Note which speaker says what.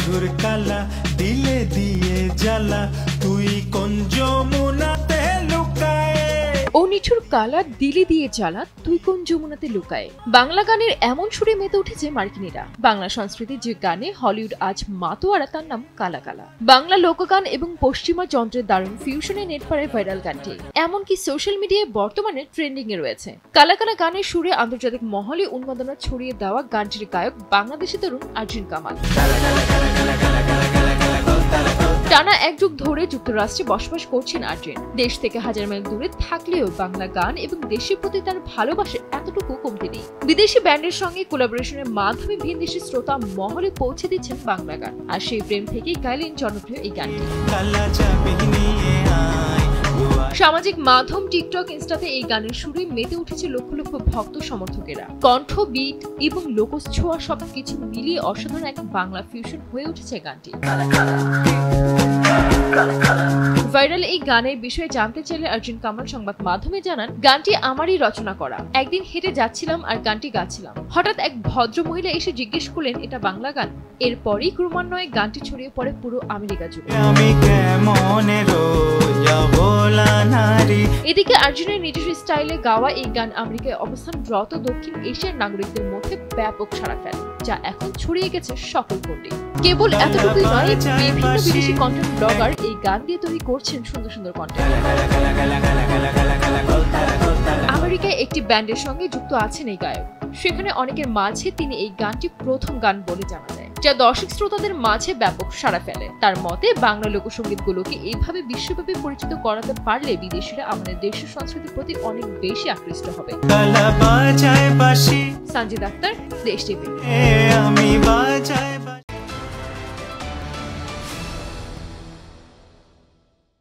Speaker 1: নিঠুর কালা দিলে দিয়ে জ্বালা তুই কোন যমুনাতে লুকায়।
Speaker 2: ও নিঠুর কালা দিলে দিয়ে জ্বালা তুই কোন যমুনাতে লুকায়। বাংলা গানের এমন সুরে মেতে উঠেছে মার্কিনীরা। বাংলা সংস্কৃতির যে গানে হলিউড আজ মাতোয়ারা তার নাম কালা কালা। বাংলা লোকগান এবং পশ্চিমা যন্ত্রের দারুণ ফিউশনে নেট পাড়ায় ভাইরাল গানটি, এমনকি সোশ্যাল মিডিয়ায় বর্তমানে ট্রেন্ডিং এ রয়েছে। কালা কালা গানের সুরে আন্তর্জাতিক মহলে উন্মাদনা ছড়িয়ে দেওয়া গানটির গায়ক বাংলাদেশি তরুণ আরজিন কামাল। টানা এক যুগ ধরে যুক্তরাষ্ট্রে বসবাস করছেন আরজিন। দেশ থেকে হাজার মাইল দূরে থাকলেও বাংলা গান এবং দেশের প্রতি তার ভালোবাসা এতটুকু কমতি নেই। বিদেশি ব্যান্ডের সঙ্গে কোলাবোরেশনের মাধ্যমে ভিনদেশি শ্রোতা মহলে পৌঁছে দিচ্ছেন বাংলা গান। আর সেই প্রেম থেকেই গাইলেন জনপ্রিয় এই গানটি। সামাজিক মাধ্যম টিকটক, ইনস্টাতে এই গানের সুরে মেতে উঠেছে লক্ষ লক্ষ ভক্ত সমর্থকেরা। কণ্ঠ, বিট এবং লোকজ ছোঁয়া সবকিছু মিলিয়ে অসাধারণ এক বাংলা ফিউশন হয়ে উঠেছে গানটি। ভাইরাল এই গানের বিষয়ে জানতে চাইলে আরজিন কামাল সংবাদ মাধ্যমে জানান, গানটি আমারই রচনা করা। একদিন হেঁটে যাচ্ছিলাম আর গানটি গাচ্ছিলাম। হঠাৎ এক ভদ্র মহিলা এসে জিজ্ঞেস করলেন এটা বাংলা গান। এরপরই ক্রমান্বয়ে গানটি ছড়িয়ে পড়ে পুরো আমেরিকা জুড়ে। এদিকে আরজিনের নিজস্ব স্টাইলে গাওয়া এই গান আমেরিকায় অবস্থানরত দক্ষিণ এশিয়ার নাগরিকদের মধ্যে ব্যাপক সাড়া ফেলে, যা এখন ছড়িয়ে গেছে সকল কোণে। কেবল এতটুকুই নয়, বিভিন্ন বিদেশি কন্টেন্ট ব্লগার এই গান দিয়ে তৈরি করছেন সুন্দর সুন্দর কন্টেন্ট। আমেরিকায় একটি ব্যান্ডের সঙ্গে যুক্ত আছেন এই গায়ক। সেখানে অনেকের মাঝে তিনি এই গানটি প্রথম গান বলে জানা যায়, যা দর্শক শ্রোতাদের মাঝে ব্যাপক সাড়া ফেলে। তার মতে, বাংলা লোকসঙ্গীত গুলোকে এইভাবে বিশ্বব্যাপী পরিচিত করাতে পারলে বিদেশিরা আমাদের দেশের সংস্কৃতির প্রতি অনেক বেশি আকৃষ্ট হবে। সঞ্জিদ আক্তার, দেশ টিভি।